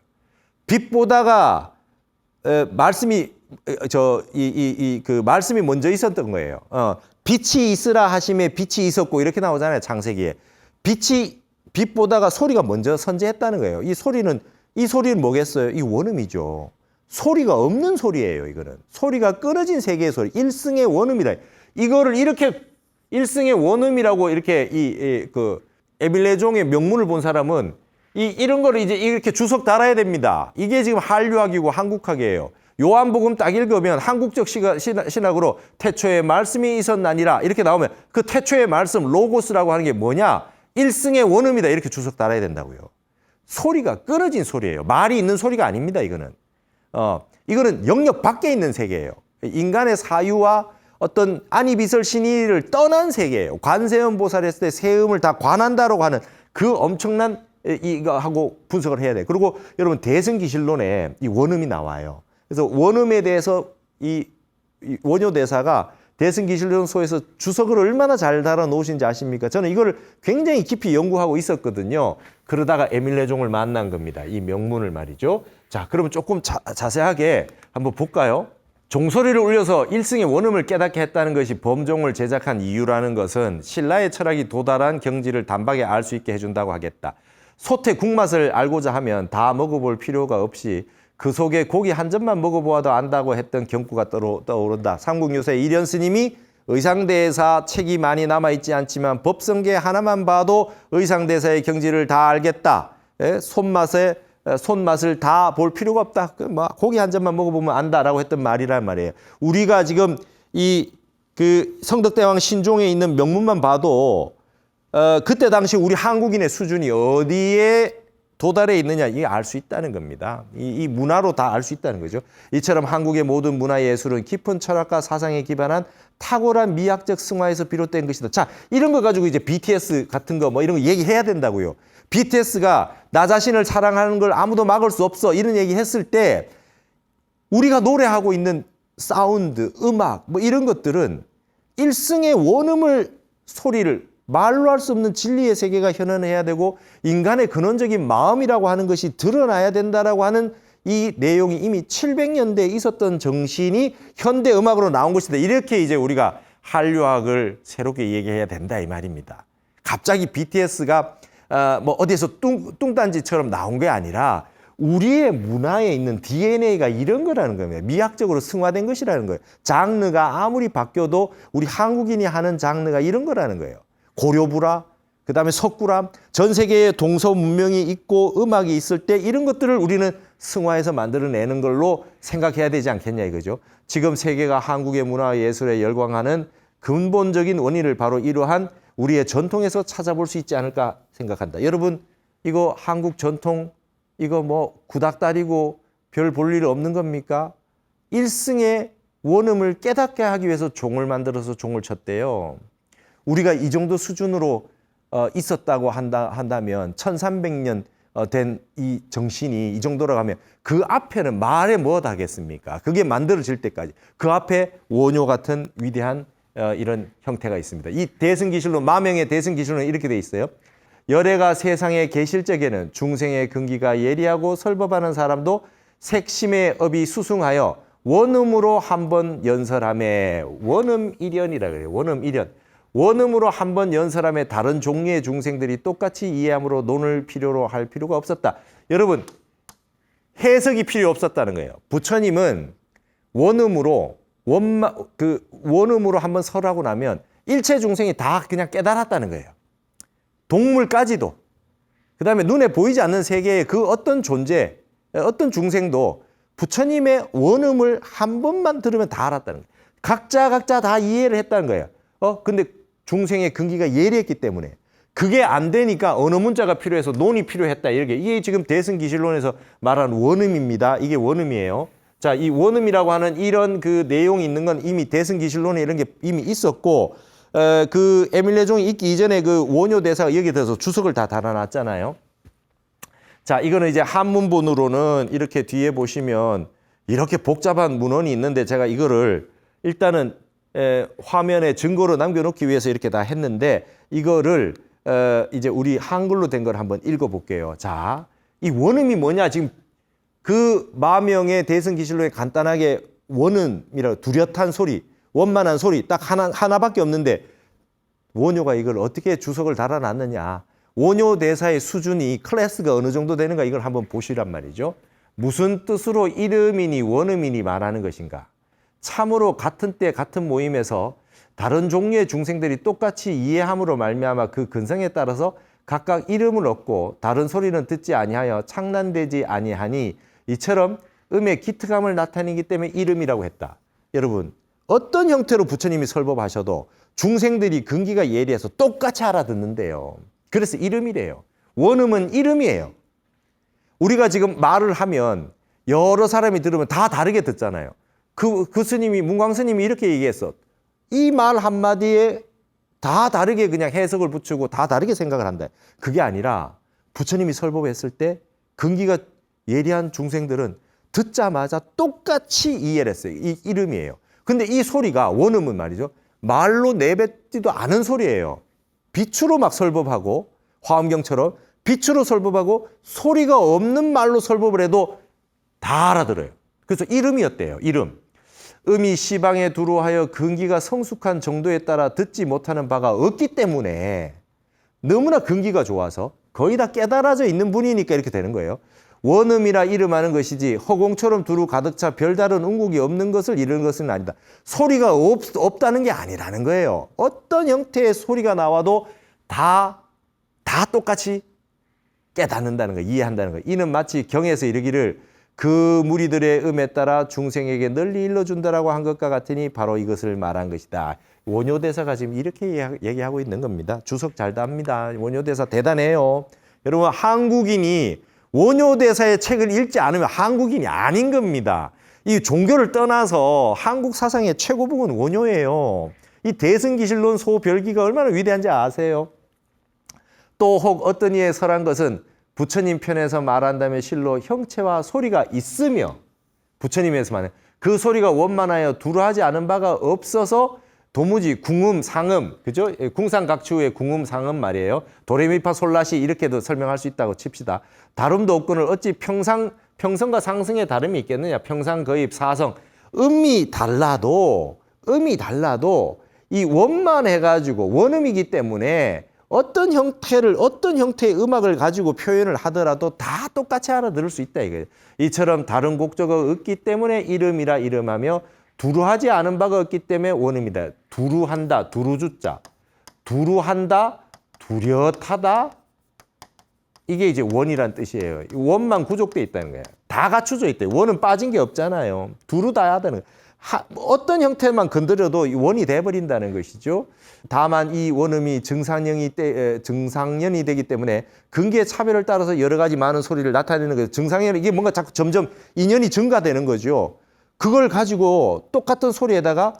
A: 빛 보다가 말씀이 그 말씀이 먼저 있었던 거예요. 빛이 있으라 하심에 빛이 있었고 이렇게 나오잖아요. 창세기에. 빛 보다가 소리가 먼저 선재했다는 거예요. 이 소리는 뭐겠어요? 이 원음이죠. 소리가 없는 소리예요. 이거는 소리가 끊어진 세계의 소리. 일승의 원음이다. 이거를 이렇게 일승의 원음이라고 이렇게 그 에밀레종의 명문을 본 사람은 이런 거를 이제 이렇게 주석 달아야 됩니다. 이게 지금 한류학이고 한국학이에요. 요한복음 딱 읽으면 한국적 신학으로 태초에 말씀이 있었나니라 이렇게 나오면 그 태초의 말씀 로고스라고 하는 게 뭐냐? 일승의 원음이다 이렇게 주석 달아야 된다고요. 소리가 끊어진 소리예요. 말이 있는 소리가 아닙니다. 이거는 영역 밖에 있는 세계예요. 인간의 사유와 어떤 안이비설 신의를 떠난 세계예요. 관세음 보살을 했을 때 세음을 다 관한다라고 하는 그 엄청난 이거하고 분석을 해야 돼요. 그리고 여러분 대승기실론에 이 원음이 나와요. 그래서 원음에 대해서 이 원효 대사가 대승기실론서에서 주석을 얼마나 잘 달아 놓으신지 아십니까? 저는 이걸 굉장히 깊이 연구하고 있었거든요. 그러다가 에밀레종을 만난 겁니다. 이 명문을 말이죠. 자, 그러면 조금 자세하게 한번 볼까요? 종소리를 울려서 일승의 원음을 깨닫게 했다는 것이 범종을 제작한 이유라는 것은 신라의 철학이 도달한 경지를 단박에 알 수 있게 해준다고 하겠다. 솥의 국맛을 알고자 하면 다 먹어볼 필요가 없이 그 속에 고기 한 점만 먹어보아도 안다고 했던 경구가 떠오른다. 삼국유세 이련 스님이 의상대사 책이 많이 남아있지 않지만 법성계 하나만 봐도 의상대사의 경지를 다 알겠다. 손맛을 다 볼 필요가 없다. 고기 한 점만 먹어보면 안다라고 했던 말이란 말이에요. 우리가 지금 그 성덕대왕 신종에 있는 명문만 봐도 그때 당시 우리 한국인의 수준이 어디에 도달해 있느냐 이게 알 수 있다는 겁니다. 이 문화로 다 알 수 있다는 거죠. 이처럼 한국의 모든 문화예술은 깊은 철학과 사상에 기반한 탁월한 미학적 승화에서 비롯된 것이다. 자, 이런 거 가지고 이제 BTS 같은 거 이런 거 얘기해야 된다고요. BTS가 나 자신을 사랑하는 걸 아무도 막을 수 없어 이런 얘기 했을 때 우리가 노래하고 있는 사운드, 음악 이런 것들은 일승의 원음을 소리를 말로 할 수 없는 진리의 세계가 현현해야 되고 인간의 근원적인 마음이라고 하는 것이 드러나야 된다라고 하는 이 내용이 이미 700년대에 있었던 정신이 현대 음악으로 나온 것이다. 이렇게 이제 우리가 한류학을 새롭게 얘기해야 된다 이 말입니다. 갑자기 BTS가 어디에서 뚱딴지처럼 나온 게 아니라 우리의 문화에 있는 DNA가 이런 거라는 겁니다. 미학적으로 승화된 것이라는 거예요. 장르가 아무리 바뀌어도 우리 한국인이 하는 장르가 이런 거라는 거예요. 고려불화, 그 다음에 석굴암, 전 세계에 동서 문명이 있고 음악이 있을 때 이런 것들을 우리는 승화해서 만들어내는 걸로 생각해야 되지 않겠냐 이거죠. 지금 세계가 한국의 문화 예술에 열광하는 근본적인 원인을 바로 이러한 우리의 전통에서 찾아볼 수 있지 않을까 생각한다. 여러분 이거 한국 전통 이거 구닥다리고 별 볼 일 없는 겁니까? 일승의 원음을 깨닫게 하기 위해서 종을 만들어서 종을 쳤대요. 우리가 이 정도 수준으로 있었다고 한다면 1300년 된 이 정신이 이 정도라고 하면 그 앞에는 말에 뭐가 하겠습니까? 그게 만들어질 때까지 그 앞에 원효 같은 위대한 이런 형태가 있습니다. 이 대승기실론 마명의 대승기실론은 이렇게 돼 있어요. 열애가 세상에 계실 적에는 중생의 근기가 예리하고 설법하는 사람도 색심의 업이 수승하여 원음으로 한번 연설함에 원음일연이라 그래요. 원음일연. 원음으로 한번 연설함에 다른 종류의 중생들이 똑같이 이해함으로 논을 필요로 할 필요가 없었다. 여러분 해석이 필요 없었다는 거예요. 부처님은 원음으로 원음으로 한번 설하고 나면 일체 중생이 다 그냥 깨달았다는 거예요. 동물까지도. 그 다음에 눈에 보이지 않는 세계의 그 어떤 존재, 어떤 중생도 부처님의 원음을 한 번만 들으면 다 알았다는 거예요. 각자 다 이해를 했다는 거예요. 근데 중생의 근기가 예리했기 때문에 그게 안 되니까 언어 문자가 필요해서 논이 필요했다. 이렇게. 이게 지금 대승기실론에서 말하는 원음입니다. 이게 원음이에요. 자, 이 원음이라고 하는 이런 그 내용이 있는 건 이미 대승기실론에 이런 게 이미 있었고, 그 에밀 레종이 있기 이전에 그 원효 대사가 여기에 대해서 주석을 다 달아놨잖아요. 자, 이거는 이제 한문본으로는 이렇게 뒤에 보시면 이렇게 복잡한 문헌이 있는데 제가 이거를 일단은 화면에 증거로 남겨놓기 위해서 이렇게 다 했는데 이거를 이제 우리 한글로 된 걸 한번 읽어볼게요. 자, 이 원음이 뭐냐? 지금 그 마명의 대승기실론에 간단하게 원음이라고 뚜렷한 소리, 원만한 소리 딱 하나밖에 없는데 원효가 이걸 어떻게 주석을 달아놨느냐? 원효 대사의 수준이 클래스가 어느 정도 되는가 이걸 한번 보시란 말이죠. 무슨 뜻으로 이름이니 원음이니 말하는 것인가? 참으로 같은 때 같은 모임에서 다른 종류의 중생들이 똑같이 이해함으로 말미암아 그 근성에 따라서 각각 이름을 얻고 다른 소리는 듣지 아니하여 창난되지 아니하니 이처럼 음의 기특함을 나타내기 때문에 이름이라고 했다. 여러분, 어떤 형태로 부처님이 설법하셔도 중생들이 근기가 예리해서 똑같이 알아듣는데요. 그래서 이름이래요. 원음은 이름이에요. 우리가 지금 말을 하면 여러 사람이 들으면 다 다르게 듣잖아요. 그 스님이, 문광 스님이 이렇게 얘기했어. 이 말 한마디에 다 다르게 그냥 해석을 붙이고 다 다르게 생각을 한다. 그게 아니라 부처님이 설법했을 때 근기가 예리한 중생들은 듣자마자 똑같이 이해를 했어요. 이 이름이에요. 근데 이 소리가 원음은 말이죠. 말로 내뱉지도 않은 소리예요. 빛으로 막 설법하고 화엄경처럼 빛으로 설법하고 소리가 없는 말로 설법을 해도 다 알아들어요. 그래서 이름이었대요. 이름. 음이 시방에 두루하여 근기가 성숙한 정도에 따라 듣지 못하는 바가 없기 때문에 너무나 근기가 좋아서 거의 다 깨달아져 있는 분이니까 이렇게 되는 거예요. 원음이라 이름하는 것이지 허공처럼 두루 가득 차 별다른 운국이 없는 것을 이르는 것은 아니다. 소리가 없다는 게 아니라는 거예요. 어떤 형태의 소리가 나와도 다 똑같이 깨닫는다는 거, 이해한다는 거. 이는 마치 경에서 이르기를 그 무리들의 음에 따라 중생에게 널리 일러준다라고 한 것과 같으니 바로 이것을 말한 것이다. 원효대사가 지금 이렇게 얘기하고 있는 겁니다. 주석 잘 답니다. 원효대사 대단해요. 여러분, 한국인이 원효대사의 책을 읽지 않으면 한국인이 아닌 겁니다. 이 종교를 떠나서 한국 사상의 최고봉은 원효예요. 이 대승기실론 소별기가 얼마나 위대한지 아세요? 또 혹 어떤 이에 설한 것은 부처님 편에서 말한다면 실로 형체와 소리가 있으며 부처님에서만 그 소리가 원만하여 두루하지 않은 바가 없어서 도무지 궁음, 상음, 그죠? 궁상각추의 궁음, 상음 말이에요. 도레미파 솔라시 이렇게도 설명할 수 있다고 칩시다. 다름도 없거늘 어찌 평성과 상승의 다름이 있겠느냐? 평상, 거입, 사성. 음이 달라도 이 원만해가지고 원음이기 때문에 어떤 형태의 음악을 가지고 표현을 하더라도 다 똑같이 알아들을 수 있다 이거예요. 이처럼 다른 곡조가 없기 때문에 이름이라 이름하며 두루하지 않은 바가 없기 때문에 원음이다. 두루한다, 두루주자. 두루한다, 두렷하다. 이게 이제 원이란 뜻이에요. 원만 구족되어 있다는 거예요. 다 갖춰져 있대요. 원은 빠진 게 없잖아요. 두루 다 하다는 거예요. 어떤 형태만 건드려도 원이 돼버린다는 것이죠. 다만 이 원음이 증상연이 되기 때문에 근기의 차별을 따라서 여러 가지 많은 소리를 나타내는 거예요. 증상연 이게 뭔가 자꾸 점점 인연이 증가되는 거죠. 그걸 가지고 똑같은 소리에다가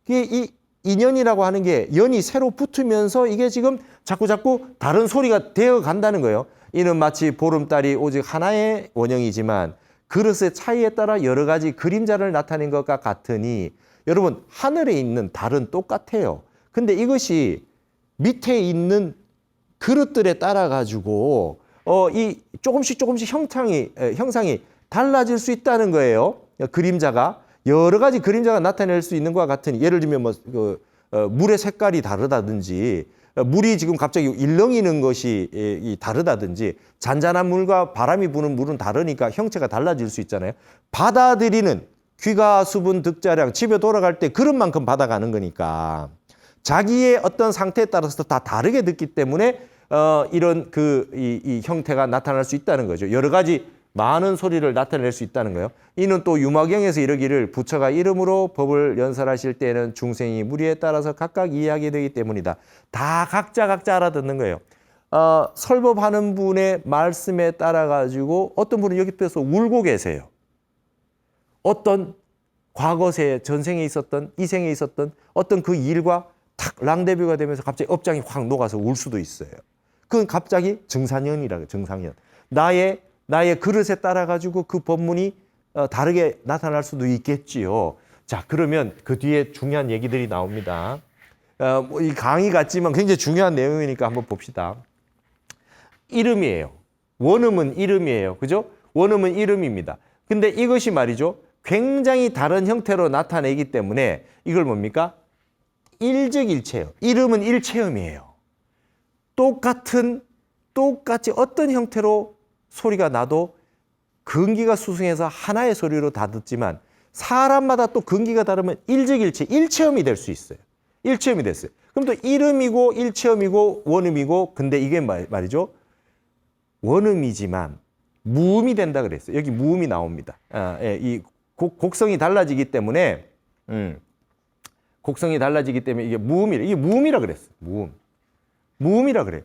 A: 이 인연이라고 하는 게 연이 새로 붙으면서 이게 지금 자꾸 다른 소리가 되어 간다는 거예요. 이는 마치 보름달이 오직 하나의 원형이지만 그릇의 차이에 따라 여러 가지 그림자를 나타낸 것과 같으니 여러분 하늘에 있는 달은 똑같아요. 근데 이것이 밑에 있는 그릇들에 따라 가지고 이 조금씩 형상이 달라질 수 있다는 거예요. 그림자가 여러 가지 그림자가 나타낼 수 있는 것과 같으니 예를 들면 물의 색깔이 다르다든지 물이 지금 갑자기 일렁이는 것이 다르다든지 잔잔한 물과 바람이 부는 물은 다르니까 형체가 달라질 수 있잖아요. 받아들이는 귀가 수분 득자량 집에 돌아갈 때 그릇만큼 받아가는 거니까 자기의 어떤 상태에 따라서 다 다르게 듣기 때문에 이런 이 형태가 나타날 수 있다는 거죠. 여러 가지 많은 소리를 나타낼 수 있다는 거예요. 이는 또 유마경에서 이르기를 부처가 이름으로 법을 연설하실 때에는 중생이 무리에 따라서 각각 이해하게 되기 때문이다. 다 각자 알아듣는 거예요. 설법하는 분의 말씀에 따라 가지고 어떤 분은 여기 펴서 울고 계세요. 어떤 과거세에 전생에 있었던 이생에 있었던 어떤 그 일과 탁 랑데뷰가 되면서 갑자기 업장이 확 녹아서 울 수도 있어요. 그건 갑자기 증산현이라고 증상현. 나의 그릇에 따라 가지고 그 법문이 다르게 나타날 수도 있겠지요. 자, 그러면 그 뒤에 중요한 얘기들이 나옵니다. 이 강의 같지만 굉장히 중요한 내용이니까 한번 봅시다. 이름이에요. 원음은 이름이에요. 그죠? 원음은 이름입니다. 근데 이것이 말이죠. 굉장히 다른 형태로 나타내기 때문에 이걸 뭡니까? 일적일체예요. 이름은 일체음이에요. 똑같이 어떤 형태로 소리가 나도 근기가 수승해서 하나의 소리로 다 듣지만 사람마다 또 근기가 다르면 일적일체, 일체음이 될 수 있어요. 일체음이 됐어요. 그럼 또 이름이고 일체음이고 원음이고 근데 이게 말이죠. 원음이지만 무음이 된다 그랬어요. 여기 무음이 나옵니다. 이 곡성이 달라지기 때문에 이게 무음이라 그랬어요. 무음이라 그래요.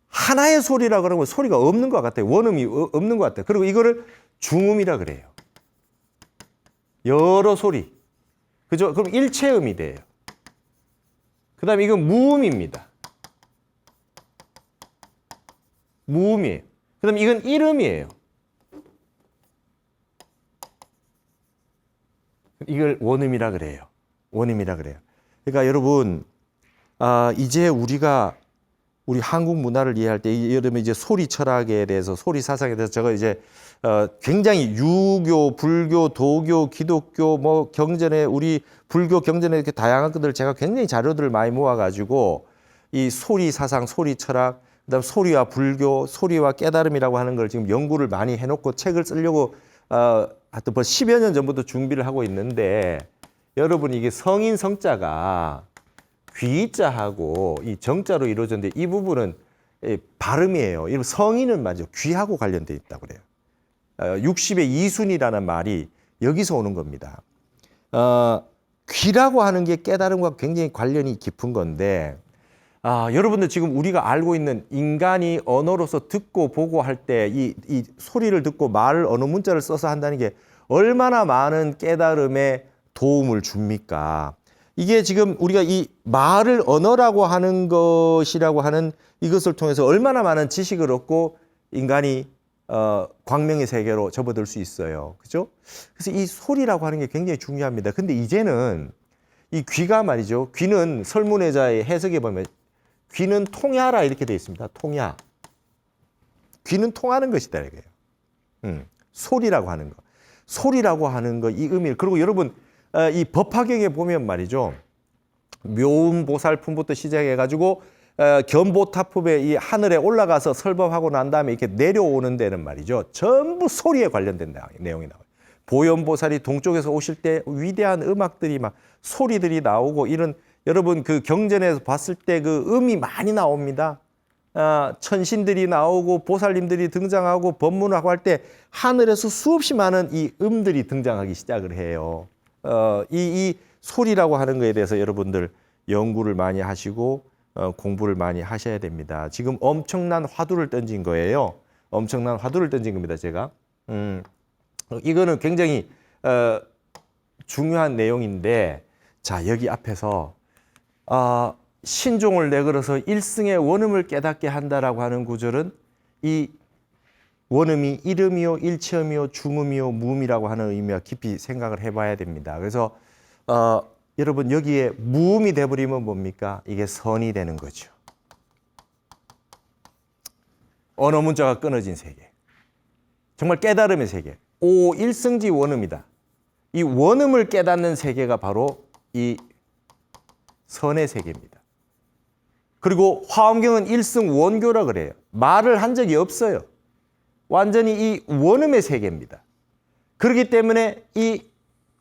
A: 하나의 소리라 그러면 소리가 없는 것 같아요. 원음이 없는 것 같아요. 그리고 이거를 중음이라 그래요. 여러 소리. 그죠? 그럼 일체음이 돼요. 그 다음에 이건 무음입니다. 무음이에요. 그 다음에 이건 이름이에요. 이걸 원음이라 그래요. 원음이라 그래요. 그러니까 여러분, 이제 우리 한국 문화를 이해할 때, 여러분 이제 소리 철학에 대해서, 소리 사상에 대해서 제가 이제 굉장히 유교, 불교, 도교, 기독교, 뭐 경전에 우리 불교 경전에 이렇게 다양한 것들을 제가 굉장히 자료들을 많이 모아가지고 이 소리 사상, 소리 철학, 그다음 소리와 불교, 소리와 깨달음이라고 하는 걸 지금 연구를 많이 해놓고 책을 쓰려고 하여튼 벌써 10여 년 전부터 준비를 하고 있는데 여러분 이게 성인 성자가 귀자하고 이 정자로 이루어졌는데 이 부분은 발음이에요. 이 성인은 맞죠. 귀하고 관련돼 있다고 그래요. 60의 이순이라는 말이 여기서 오는 겁니다. 귀라고 하는 게 깨달음과 굉장히 관련이 깊은 건데 여러분들 지금 우리가 알고 있는 인간이 언어로서 듣고 보고 할 때 이 소리를 듣고 말을 언어 문자를 써서 한다는 게 얼마나 많은 깨달음에 도움을 줍니까? 이게 지금 우리가 이 말을 언어라고 하는 것이라고 하는 이것을 통해서 얼마나 많은 지식을 얻고 인간이 광명의 세계로 접어들 수 있어요. 그죠? 그래서 이 소리라고 하는 게 굉장히 중요합니다. 근데 이제는 이 귀가 말이죠. 귀는 설문회자의 해석에 보면 귀는 통야라 이렇게 되어 있습니다. 통야. 귀는 통하는 것이다 이거예요. 소리라고 하는 거. 소리라고 하는 거, 이 의미. 그리고 여러분 이 법화경에 보면 말이죠. 묘음보살품부터 시작해가지고 견보타품에 이 하늘에 올라가서 설법하고 난 다음에 이렇게 내려오는 데는 말이죠. 전부 소리에 관련된 내용이 나와요. 보현보살이 동쪽에서 오실 때 위대한 음악들이 막 소리들이 나오고 이런 여러분 그 경전에서 봤을 때 그 음이 많이 나옵니다. 천신들이 나오고 보살님들이 등장하고 법문하고 할 때 하늘에서 수없이 많은 이 음들이 등장하기 시작을 해요. 이 소리라고 하는 거에 대해서 여러분들 연구를 많이 하시고 공부를 많이 하셔야 됩니다. 지금 엄청난 화두를 던진 거예요. 엄청난 화두를 던진 겁니다, 제가. 이거는 굉장히 중요한 내용인데, 자, 여기 앞에서 신종을 내걸어서 일승의 원음을 깨닫게 한다라고 하는 구절은 이 원음이 이름이요, 일체음이요, 중음이요, 무음이라고 하는 의미와 깊이 생각을 해봐야 됩니다. 그래서 여러분 여기에 무음이 돼버리면 뭡니까? 이게 선이 되는 거죠. 언어 문자가 끊어진 세계. 정말 깨달음의 세계. 오일승지 원음이다. 이 원음을 깨닫는 세계가 바로 이 선의 세계입니다. 그리고 화엄경은 일승 원교라 그래요. 말을 한 적이 없어요. 완전히 이 원음의 세계입니다. 그렇기 때문에 이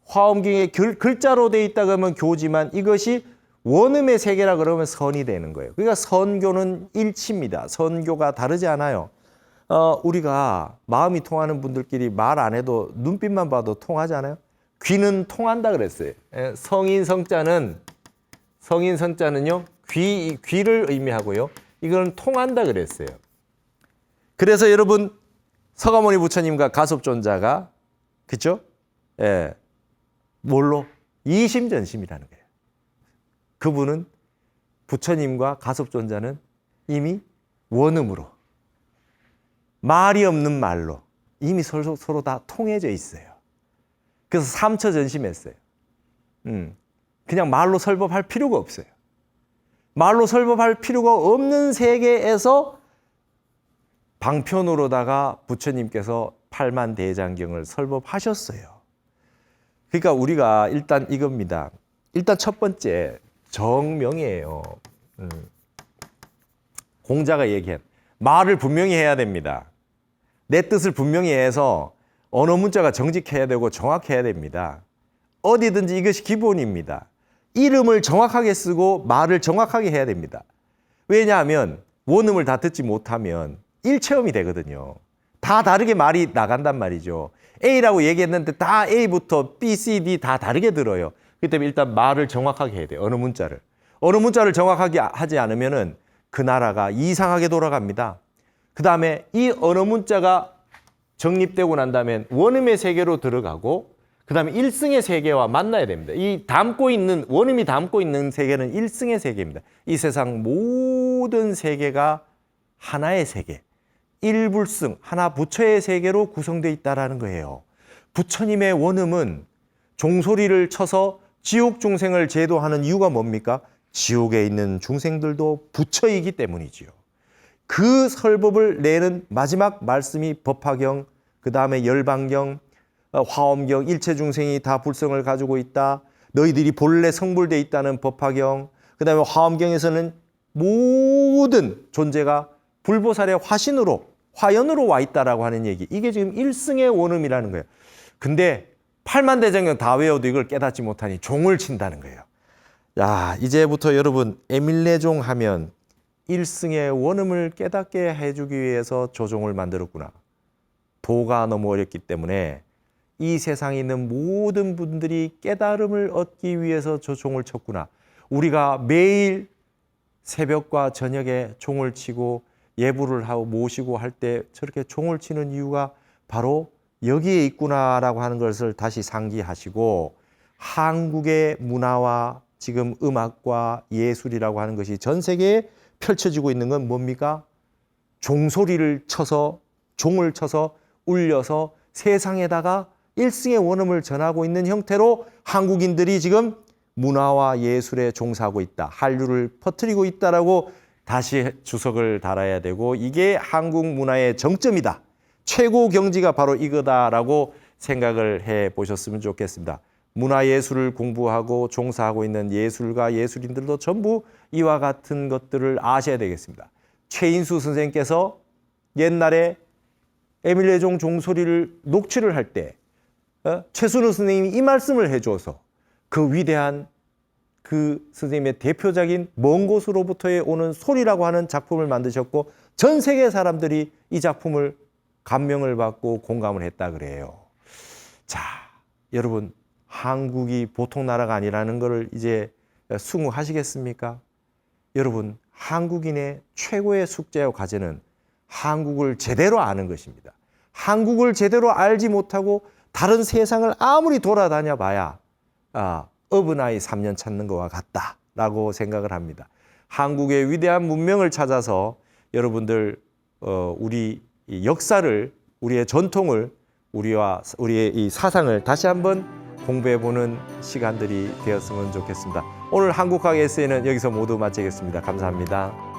A: 화엄경에 글자로 되어 있다 그러면 교지만 이것이 원음의 세계라 그러면 선이 되는 거예요. 그러니까 선교는 일치입니다. 선교가 다르지 않아요. 우리가 마음이 통하는 분들끼리 말 안 해도 눈빛만 봐도 통하잖아요. 귀는 통한다 그랬어요. 성인 성자는요 귀를 의미하고요. 이건 통한다 그랬어요. 그래서 여러분 서가모니 부처님과 가섭존자가 그렇죠? 예, 뭘로? 이심전심이라는 거예요. 그분은 부처님과 가섭존자는 이미 원음으로 말이 없는 말로 이미 서로 다 통해져 있어요. 그래서 삼처전심했어요. 그냥 말로 설법할 필요가 없어요. 말로 설법할 필요가 없는 세계에서 방편으로다가 부처님께서 팔만대장경을 설법하셨어요. 그러니까 우리가 일단 이겁니다. 일단 첫 번째 정명이에요. 공자가 얘기한 말을 분명히 해야 됩니다. 내 뜻을 분명히 해서 언어 문자가 정직해야 되고 정확해야 됩니다. 어디든지 이것이 기본입니다. 이름을 정확하게 쓰고 말을 정확하게 해야 됩니다. 왜냐하면 원음을 다 듣지 못하면 일체음이 되거든요. 다 다르게 말이 나간단 말이죠. A라고 얘기했는데 다 A부터 B, C, D 다 다르게 들어요. 그렇기 때문에 일단 말을 정확하게 해야 돼요. 언어 문자를. 언어 문자를 정확하게 하지 않으면은 그 나라가 이상하게 돌아갑니다. 그 다음에 이 언어 문자가 정립되고 난 다음에 원음의 세계로 들어가고 그 다음에 일승의 세계와 만나야 됩니다. 이 원음이 담고 있는 세계는 일승의 세계입니다. 이 세상 모든 세계가 하나의 세계, 일불승, 하나 부처의 세계로 구성되어 있다는 거예요. 부처님의 원음은 종소리를 쳐서 지옥 중생을 제도하는 이유가 뭡니까? 지옥에 있는 중생들도 부처이기 때문이지요. 그 설법을 내는 마지막 말씀이 법화경, 그 다음에 열반경, 화엄경, 일체 중생이 다 불성을 가지고 있다. 너희들이 본래 성불돼 있다는 법화경, 그 다음에 화엄경에서는 모든 존재가 불보살의 화연으로 와 있다라고 하는 얘기. 이게 지금 일승의 원음이라는 거예요. 근데 팔만대장경 다 외워도 이걸 깨닫지 못하니 종을 친다는 거예요. 야, 이제부터 여러분 에밀레종 하면 일승의 원음을 깨닫게 해주기 위해서 조종을 만들었구나. 도가 너무 어렵기 때문에 이 세상에 있는 모든 분들이 깨달음을 얻기 위해서 저 종을 쳤구나. 우리가 매일 새벽과 저녁에 종을 치고 예불을 하고 모시고 할 때 저렇게 종을 치는 이유가 바로 여기에 있구나라고 하는 것을 다시 상기하시고 한국의 문화와 지금 음악과 예술이라고 하는 것이 전 세계에 펼쳐지고 있는 건 뭡니까? 종소리를 쳐서 종을 쳐서 울려서 세상에다가 일승의 원음을 전하고 있는 형태로 한국인들이 지금 문화와 예술에 종사하고 있다. 한류를 퍼뜨리고 있다라고 다시 주석을 달아야 되고 이게 한국 문화의 정점이다. 최고 경지가 바로 이거다라고 생각을 해 보셨으면 좋겠습니다. 문화예술을 공부하고 종사하고 있는 예술가, 예술인들도 전부 이와 같은 것들을 아셔야 되겠습니다. 최인수 선생님께서 옛날에 에밀레종 종소리를 녹취를 할 때 최순우 선생님이 이 말씀을 해줘서 그 위대한 그 선생님의 대표작인 먼 곳으로부터의 오는 소리라고 하는 작품을 만드셨고 전 세계 사람들이 이 작품을 감명을 받고 공감을 했다 그래요. 자, 여러분 한국이 보통 나라가 아니라는 것을 이제 숭후하시겠습니까? 여러분 한국인의 최고의 숙제와 과제는 한국을 제대로 아는 것입니다. 한국을 제대로 알지 못하고 다른 세상을 아무리 돌아다녀 봐야 어버나이 3년 찾는 것과 같다라고 생각을 합니다. 한국의 위대한 문명을 찾아서 여러분들 우리 역사를, 우리의 전통을, 우리의 이 사상을 다시 한번 공부해보는 시간들이 되었으면 좋겠습니다. 오늘 한국학 에세이는 여기서 모두 마치겠습니다. 감사합니다.